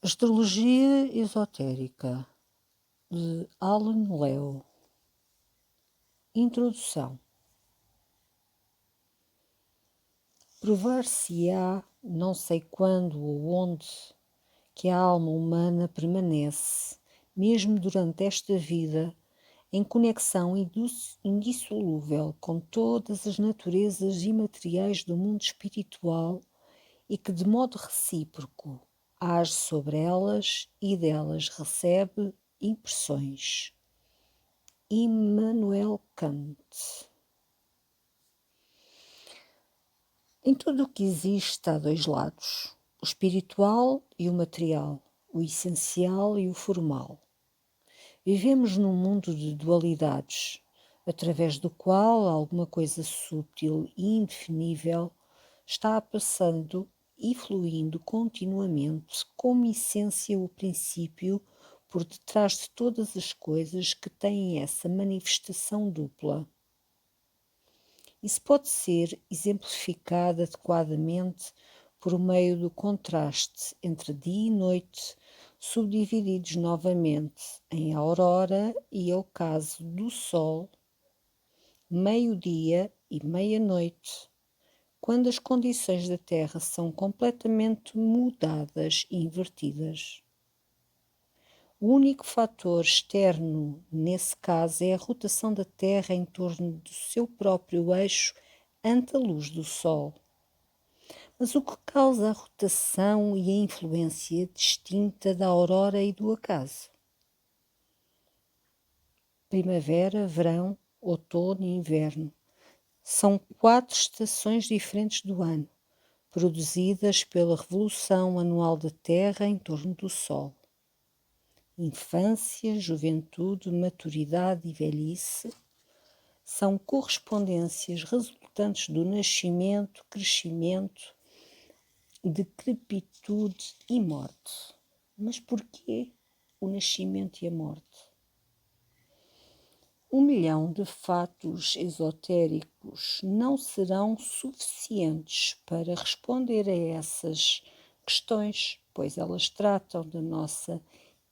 Astrologia Esotérica, de Alan Leo. Introdução. Provar-se-á, não sei quando ou onde, que a alma humana permanece, mesmo durante esta vida, em conexão indissolúvel com todas as naturezas imateriais do mundo espiritual e que, de modo recíproco, age sobre elas e delas recebe impressões. Immanuel Kant. Em tudo o que existe há dois lados, o espiritual e o material, o essencial e o formal. Vivemos num mundo de dualidades, através do qual alguma coisa sútil e indefinível está passando e fluindo continuamente como essência o princípio por detrás de todas as coisas que têm essa manifestação dupla. Isso pode ser exemplificado adequadamente por meio do contraste entre dia e noite, subdivididos novamente em aurora e ocaso do sol, meio-dia e meia-noite, quando as condições da Terra são completamente mudadas e invertidas. O único fator externo nesse caso é a rotação da Terra em torno do seu próprio eixo ante a luz do Sol. Mas o que causa a rotação e a influência distinta da aurora e do acaso? Primavera, verão, outono e inverno são 4 estações diferentes do ano, produzidas pela revolução anual da Terra em torno do Sol. Infância, juventude, maturidade e velhice são correspondências resultantes do nascimento, crescimento, decrepitude e morte. Mas porquê o nascimento e a morte? 1 milhão de fatos esotéricos não serão suficientes para responder a essas questões, pois elas tratam da nossa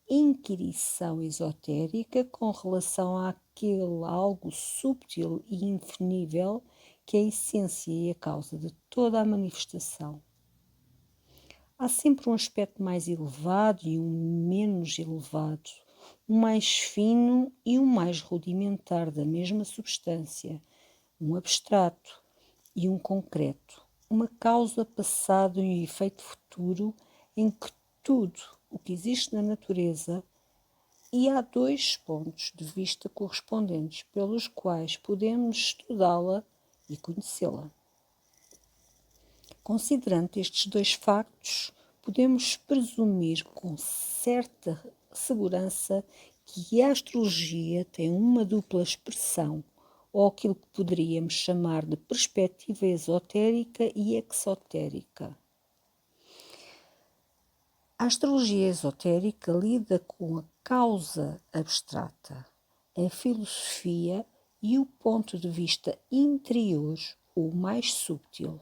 inquirição esotérica com relação àquele algo subtil e indefinível que é a essência e a causa de toda a manifestação. Há sempre um aspecto mais elevado e um menos elevado, um mais fino e um mais rudimentar da mesma substância, um abstrato e um concreto, uma causa passado e um efeito futuro em que tudo o que existe na natureza, e há 2 pontos de vista correspondentes pelos quais podemos estudá-la e conhecê-la. Considerando estes 2 factos, podemos presumir com certa segurança que a astrologia tem uma dupla expressão, ou aquilo que poderíamos chamar de perspectiva esotérica e exotérica. A astrologia esotérica lida com a causa abstrata, a filosofia e o ponto de vista interior, o mais subtil.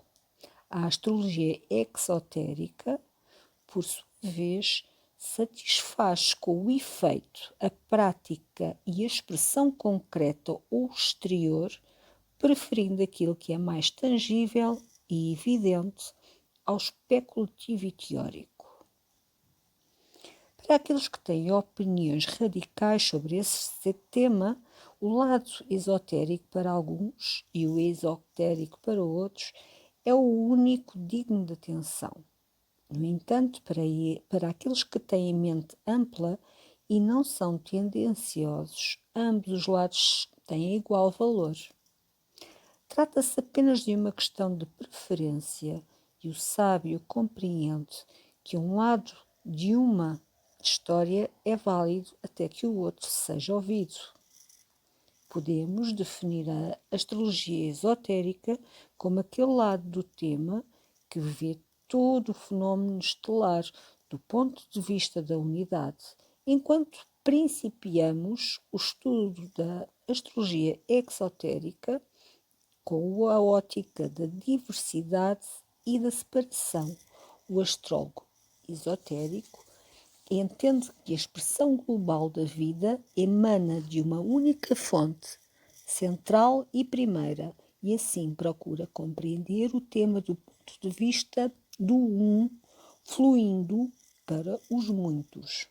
A astrologia exotérica, por sua vez, satisfaz com o efeito, a prática e a expressão concreta ou exterior, preferindo aquilo que é mais tangível e evidente ao especulativo e teórico. Para aqueles que têm opiniões radicais sobre esse tema, o lado esotérico para alguns e o esotérico para outros é o único digno de atenção. No entanto, para aqueles que têm mente ampla e não são tendenciosos, ambos os lados têm igual valor. Trata-se apenas de uma questão de preferência e o sábio compreende que um lado de uma história é válido até que o outro seja ouvido. Podemos definir a astrologia esotérica como aquele lado do tema que vê todo o fenómeno estelar do ponto de vista da unidade, enquanto principiamos o estudo da astrologia exotérica com a ótica da diversidade e da separação. O astrólogo esotérico entende que a expressão global da vida emana de uma única fonte, central e primeira, e assim procura compreender o tema do ponto de vista do um, fluindo para os muitos.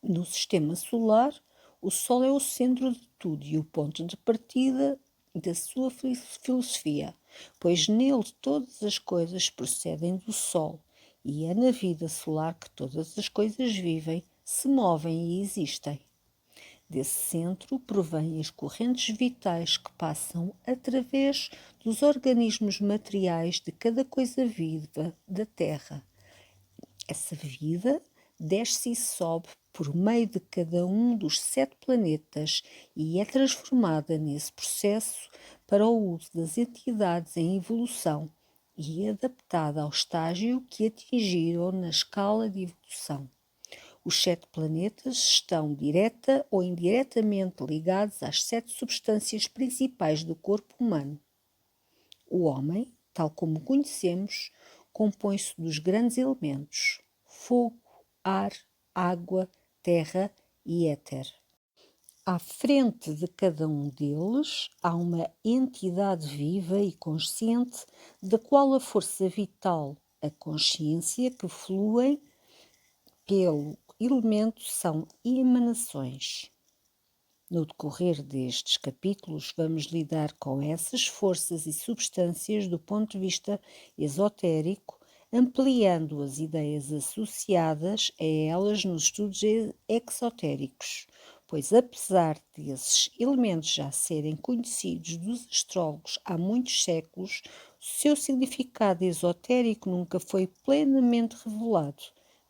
No sistema solar, o Sol é o centro de tudo e o ponto de partida da sua filosofia, pois nele todas as coisas procedem do Sol, e é na vida solar que todas as coisas vivem, se movem e existem. Desse centro provêm as correntes vitais que passam através dos organismos materiais de cada coisa viva da Terra. Essa vida desce e sobe por meio de cada um dos 7 planetas e é transformada nesse processo para o uso das entidades em evolução e adaptada ao estágio que atingiram na escala de evolução. Os 7 planetas estão direta ou indiretamente ligados às 7 substâncias principais do corpo humano. O homem, tal como o conhecemos, compõe-se dos grandes elementos: fogo, ar, água, terra e éter. À frente de cada um deles há uma entidade viva e consciente, da qual a força vital, a consciência que fluem pelo elemento são emanações. No decorrer destes capítulos, vamos lidar com essas forças e substâncias do ponto de vista esotérico, ampliando as ideias associadas a elas nos estudos exotéricos, pois apesar desses elementos já serem conhecidos dos astrólogos há muitos séculos, o seu significado esotérico nunca foi plenamente revelado.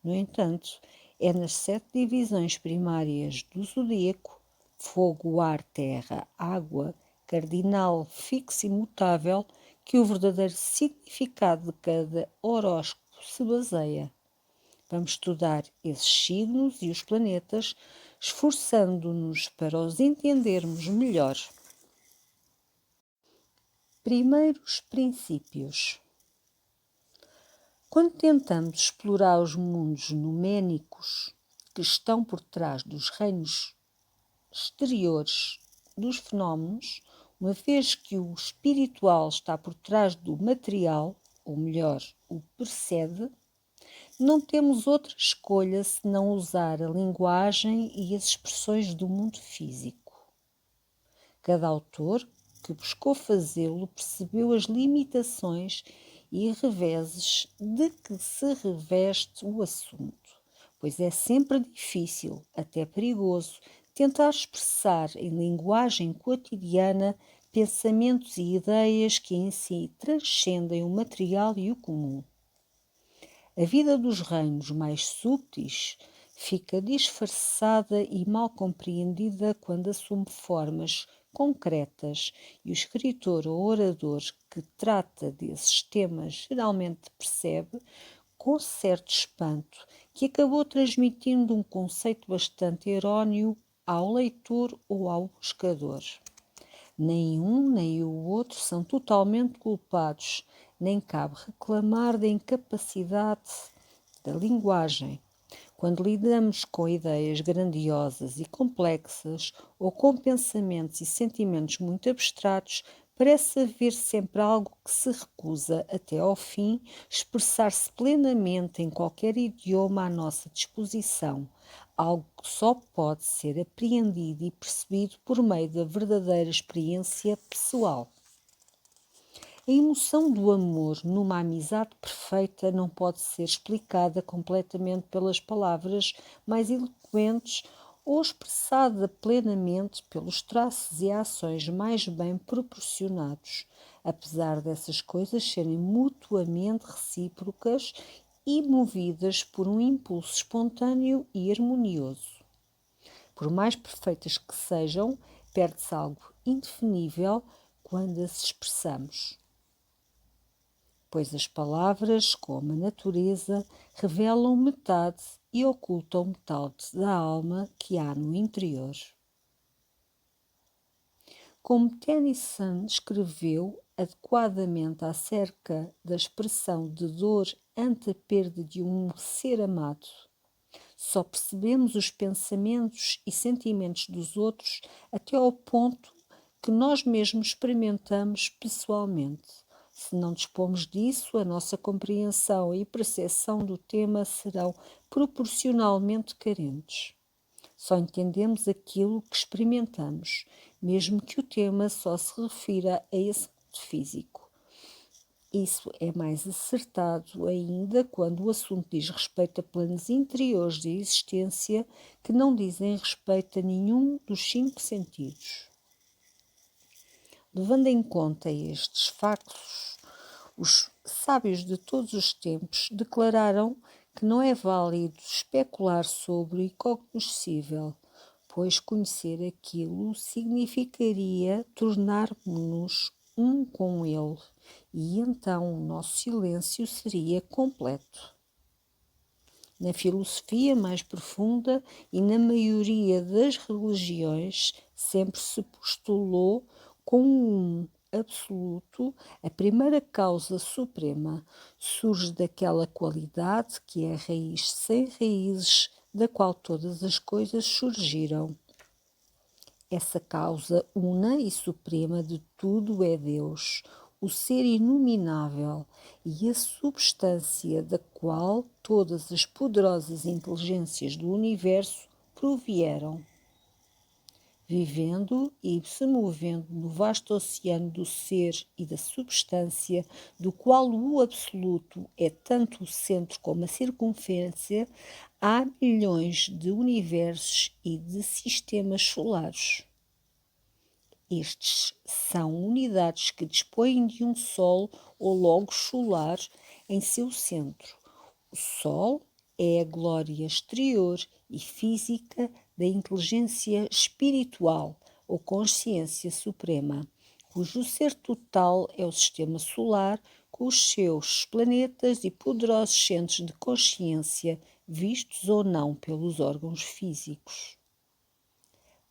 No entanto, é nas 7 divisões primárias do zodíaco, fogo, ar, terra, água, cardinal, fixo e mutável, que o verdadeiro significado de cada horóscopo se baseia. Vamos estudar esses signos e os planetas, esforçando-nos para os entendermos melhor. Primeiros princípios. Quando tentamos explorar os mundos numênicos que estão por trás dos reinos exteriores dos fenómenos, uma vez que o espiritual está por trás do material, ou melhor, o precede, não temos outra escolha senão usar a linguagem e as expressões do mundo físico. Cada autor que buscou fazê-lo percebeu as limitações e reveses de que se reveste o assunto, pois é sempre difícil, até perigoso, tentar expressar em linguagem cotidiana pensamentos e ideias que em si transcendem o material e o comum. A vida dos reinos mais súteis fica disfarçada e mal compreendida quando assume formas concretas, e o escritor ou orador que trata desses temas geralmente percebe, com certo espanto, que acabou transmitindo um conceito bastante errôneo ao leitor ou ao buscador. Nem um nem o outro são totalmente culpados, nem cabe reclamar da incapacidade da linguagem. Quando lidamos com ideias grandiosas e complexas ou com pensamentos e sentimentos muito abstratos, parece haver sempre algo que se recusa, até ao fim, expressar-se plenamente em qualquer idioma à nossa disposição, algo que só pode ser apreendido e percebido por meio da verdadeira experiência pessoal. A emoção do amor numa amizade perfeita não pode ser explicada completamente pelas palavras mais eloquentes ou expressada plenamente pelos traços e ações mais bem proporcionados, apesar dessas coisas serem mutuamente recíprocas e movidas por um impulso espontâneo e harmonioso. Por mais perfeitas que sejam, perde-se algo indefinível quando as expressamos, pois as palavras, como a natureza, revelam metade e ocultam metade da alma que há no interior. Como Tennyson escreveu, adequadamente acerca da expressão de dor ante a perda de um ser amado. Só percebemos os pensamentos e sentimentos dos outros até ao ponto que nós mesmos experimentamos pessoalmente. Se não dispomos disso, a nossa compreensão e percepção do tema serão proporcionalmente carentes. Só entendemos aquilo que experimentamos, mesmo que o tema só se refira a esse mundo físico. Isso é mais acertado ainda quando o assunto diz respeito a planos interiores da existência que não dizem respeito a nenhum dos 5 sentidos. Levando em conta estes factos, os sábios de todos os tempos declararam que não é válido especular sobre o incognoscível, pois conhecer aquilo significaria tornar-nos um com ele, e então o nosso silêncio seria completo. Na filosofia mais profunda e na maioria das religiões sempre se postulou como um absoluto, a primeira causa suprema surge daquela qualidade que é a raiz sem raízes, da qual todas as coisas surgiram. Essa causa una e suprema de tudo é Deus, o ser inominável e a substância da qual todas as poderosas inteligências do universo provieram. Vivendo e se movendo no vasto oceano do ser e da substância, do qual o absoluto é tanto o centro como a circunferência, há milhões de universos e de sistemas solares. Estes são unidades que dispõem de um Sol ou logos solar em seu centro. O Sol é a glória exterior e física da inteligência espiritual ou consciência suprema, cujo ser total é o sistema solar com os seus planetas e poderosos centros de consciência, vistos ou não pelos órgãos físicos.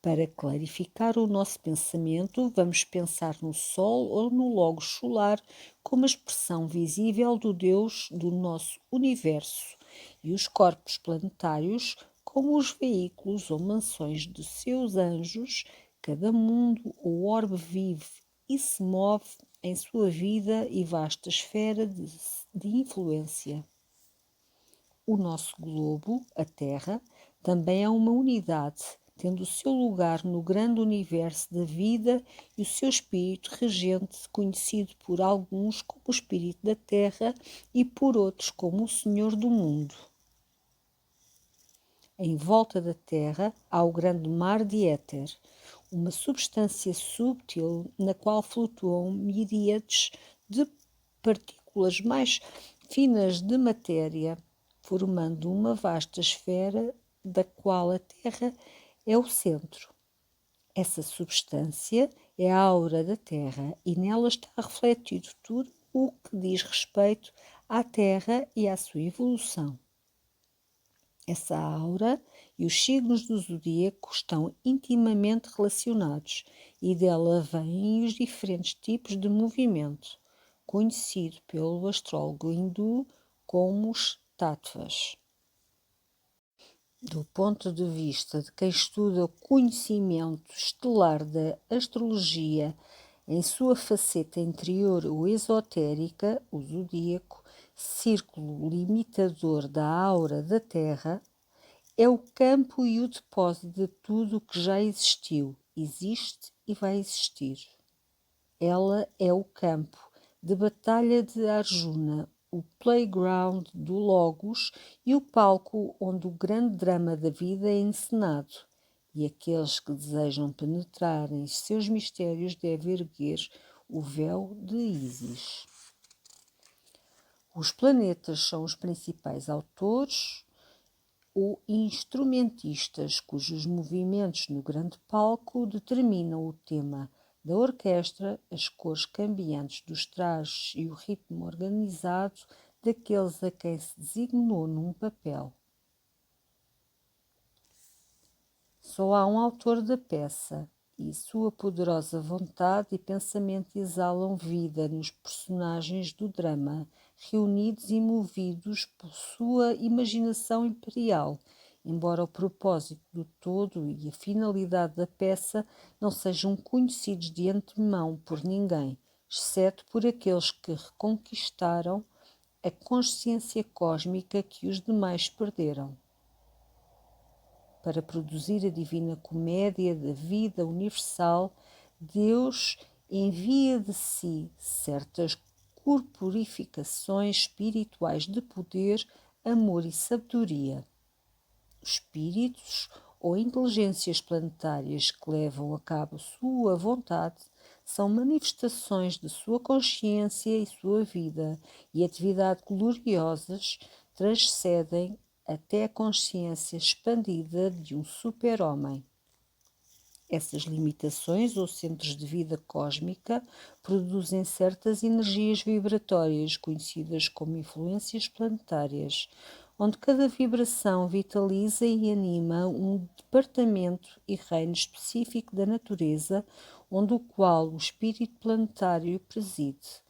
Para clarificar o nosso pensamento, vamos pensar no Sol ou no Logos solar como a expressão visível do Deus do nosso universo e os corpos planetários como os veículos ou mansões de seus anjos. Cada mundo ou orbe vive e se move em sua vida e vasta esfera de influência. O nosso globo, a Terra, também é uma unidade, tendo o seu lugar no grande universo da vida e o seu espírito regente, conhecido por alguns como o espírito da Terra e por outros como o Senhor do mundo. Em volta da Terra há o grande mar de éter, uma substância subtil na qual flutuam miríades de partículas mais finas de matéria, formando uma vasta esfera da qual a Terra é o centro. Essa substância é a aura da Terra e nela está refletido tudo o que diz respeito à Terra e à sua evolução. Essa aura e os signos do zodíaco estão intimamente relacionados e dela vêm os diferentes tipos de movimento, conhecido pelo astrólogo hindu como os tattvas. Do ponto de vista de quem estuda o conhecimento estelar da astrologia em sua faceta interior ou esotérica, o zodíaco, círculo limitador da aura da Terra, é o campo e o depósito de tudo o que já existiu, existe e vai existir. Ela é o campo de batalha de Arjuna, o playground do Logos e o palco onde o grande drama da vida é encenado. E aqueles que desejam penetrar em seus mistérios devem erguer o véu de Ísis. Os planetas são os principais autores ou instrumentistas cujos movimentos no grande palco determinam o tema da orquestra, as cores cambiantes dos trajes e o ritmo organizado daqueles a quem se designou num papel. Só há um autor da peça e sua poderosa vontade e pensamento exalam vida nos personagens do drama, reunidos e movidos por sua imaginação imperial, embora o propósito do todo e a finalidade da peça não sejam conhecidos de antemão por ninguém, exceto por aqueles que reconquistaram a consciência cósmica que os demais perderam. Para produzir a divina comédia da vida universal, Deus envia de si certas corporificações espirituais de poder, amor e sabedoria. Os espíritos ou inteligências planetárias que levam a cabo sua vontade são manifestações de sua consciência e sua vida e atividade gloriosas transcendem até a consciência expandida de um super-homem. Essas limitações ou centros de vida cósmica produzem certas energias vibratórias conhecidas como influências planetárias, onde cada vibração vitaliza e anima um departamento e reino específico da natureza, onde o qual o espírito planetário preside.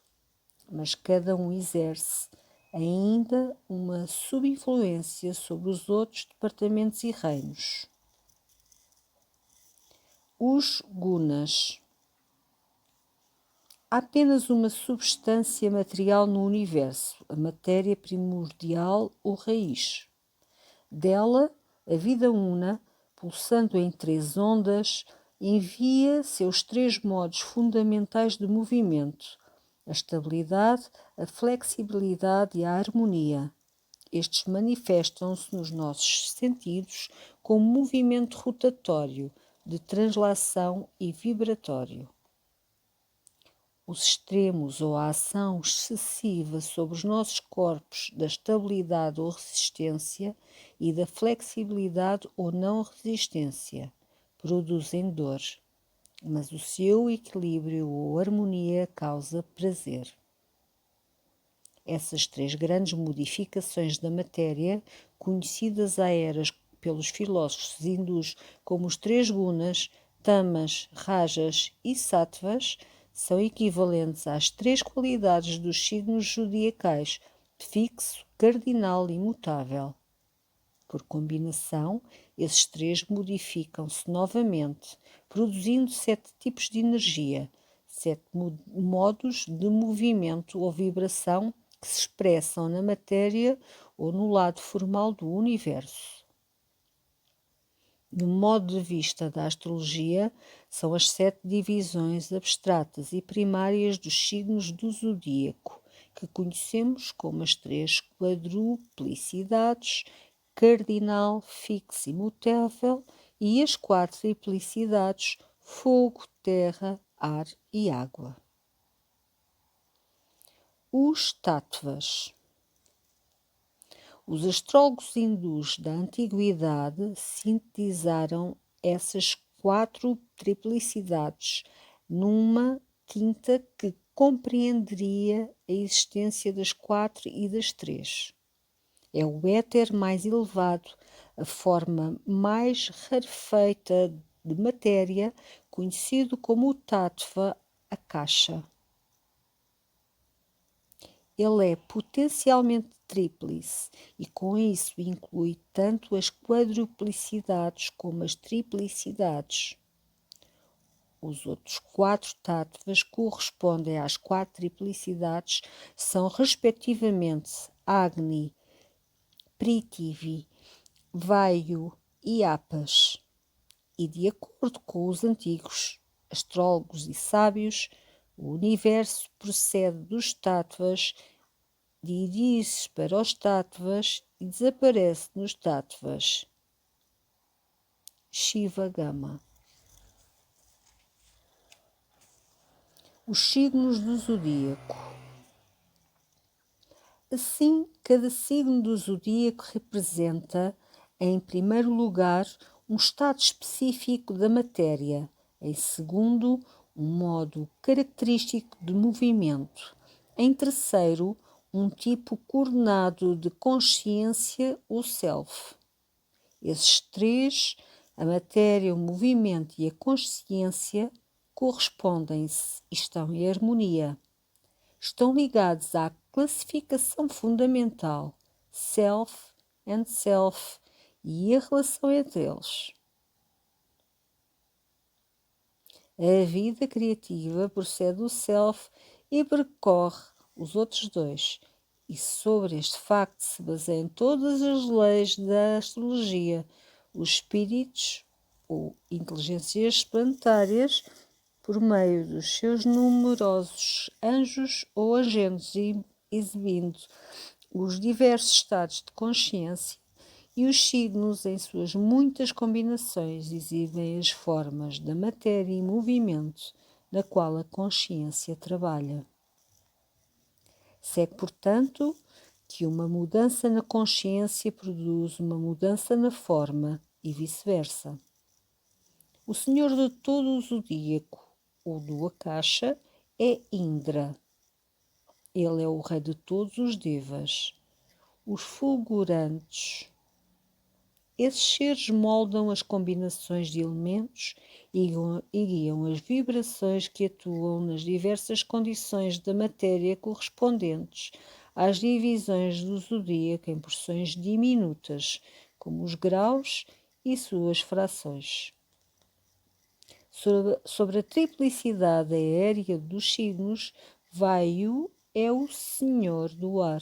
Mas cada um exerce ainda uma subinfluência sobre os outros departamentos e reinos. Os gunas. Há apenas uma substância material no universo, a matéria primordial ou raiz. Dela, a vida una, pulsando em 3 ondas, envia seus 3 modos fundamentais de movimento: a estabilidade, a flexibilidade e a harmonia. Estes manifestam-se nos nossos sentidos como movimento rotatório, de translação e vibratório. Os extremos ou a ação excessiva sobre os nossos corpos da estabilidade ou resistência e da flexibilidade ou não resistência produzem dor, mas o seu equilíbrio ou harmonia causa prazer. Essas 3 grandes modificações da matéria, conhecidas há eras pelos filósofos hindus como os 3 gunas, tamas, rajas e sattvas, são equivalentes às 3 qualidades dos signos zodiacais, fixo, cardinal e mutável. Por combinação, esses 3 modificam-se novamente, produzindo 7 tipos de energia, 7 modos de movimento ou vibração que se expressam na matéria ou no lado formal do universo. No modo de vista da astrologia, são as 7 divisões abstratas e primárias dos signos do zodíaco, que conhecemos como as 3 quadruplicidades, cardinal, fixo e mutável, e as 4 triplicidades, fogo, terra, ar e água. Os tattvas. Os astrólogos hindus da antiguidade sintetizaram essas 4 triplicidades numa quinta que compreenderia a existência das 4 e das 3. É o éter mais elevado, a forma mais rarefeita de matéria, conhecido como o tattva akasha. Ele é potencialmente tríplice e com isso inclui tanto as quadruplicidades como as triplicidades. Os outros 4 tattvas correspondem às 4 triplicidades, são respectivamente Agni, Prithvi, Vayu e Apas. E de acordo com os antigos astrólogos e sábios, o universo procede dos tattvas, dirige-se para os tattvas e desaparece nos tattvas. Shiva Gama. Os signos do zodíaco. Assim, cada signo do zodíaco representa, em primeiro lugar, um estado específico da matéria, em segundo, um modo característico de movimento, em terceiro, um tipo coordenado de consciência ou self. Esses 3 A matéria, o movimento e a consciência correspondem-se e estão em harmonia. Estão ligados à classificação fundamental, self and self, e a relação entre eles. A vida criativa procede do self e percorre os outros dois, e sobre este facto se baseiam todas as leis da astrologia. Os espíritos ou inteligências planetárias, por meio dos seus numerosos anjos ou agentes, exibindo os diversos estados de consciência, e os signos, em suas muitas combinações, exibem as formas da matéria em movimento na qual a consciência trabalha. Segue, portanto, que uma mudança na consciência produz uma mudança na forma e vice-versa. O senhor de todo o zodíaco, ou do Akasha, é Indra. Ele é o rei de todos os devas, os fulgurantes. Esses seres moldam as combinações de elementos e guiam as vibrações que atuam nas diversas condições da matéria correspondentes às divisões do zodíaco em porções diminutas, como os graus e suas frações. Sobre a triplicidade aérea dos signos, Vayu é o senhor do ar,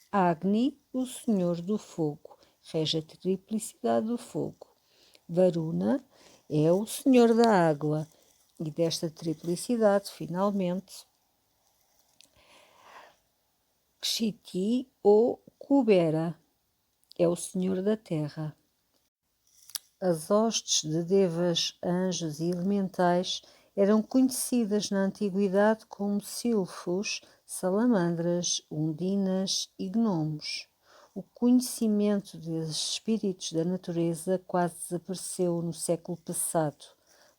Agni, o senhor do fogo, rege a triplicidade do fogo. Varuna é o senhor da água, e desta triplicidade, finalmente, Kshiti ou Kubera é o senhor da terra. As hostes de devas, anjos e elementais eram conhecidas na antiguidade como silfos, salamandras, undinas e gnomos. O conhecimento desses espíritos da natureza quase desapareceu no século passado,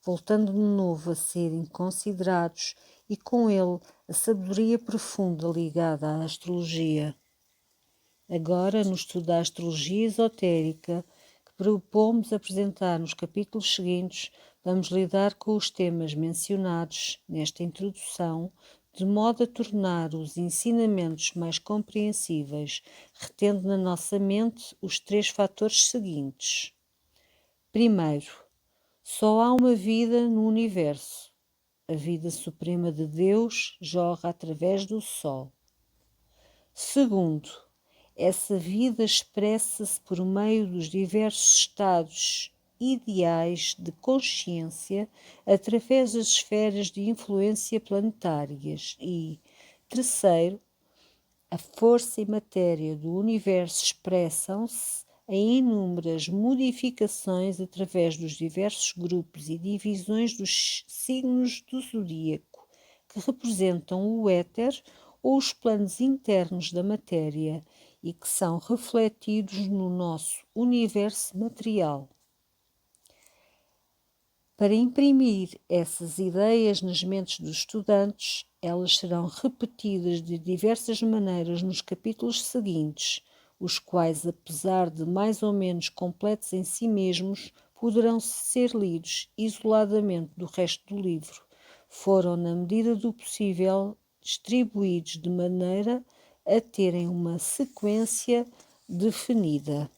voltando de novo a serem considerados, e com ele a sabedoria profunda ligada à astrologia. Agora, no estudo da astrologia esotérica, que propomos apresentar nos capítulos seguintes, vamos lidar com os temas mencionados nesta introdução, de modo a tornar os ensinamentos mais compreensíveis, retendo na nossa mente os 3 fatores seguintes. Primeiro, só há uma vida no universo. A vida suprema de Deus jorra através do Sol. Segundo, essa vida expressa-se por meio dos diversos estados ideais de consciência através das esferas de influência planetárias. E, terceiro, a força e matéria do universo expressam-se em inúmeras modificações através dos diversos grupos e divisões dos signos do zodíaco, que representam o éter ou os planos internos da matéria e que são refletidos no nosso universo material. Para imprimir essas ideias nas mentes dos estudantes, elas serão repetidas de diversas maneiras nos capítulos seguintes, os quais, apesar de mais ou menos completos em si mesmos, poderão ser lidos isoladamente do resto do livro. Foram, na medida do possível, distribuídos de maneira a terem uma sequência definida.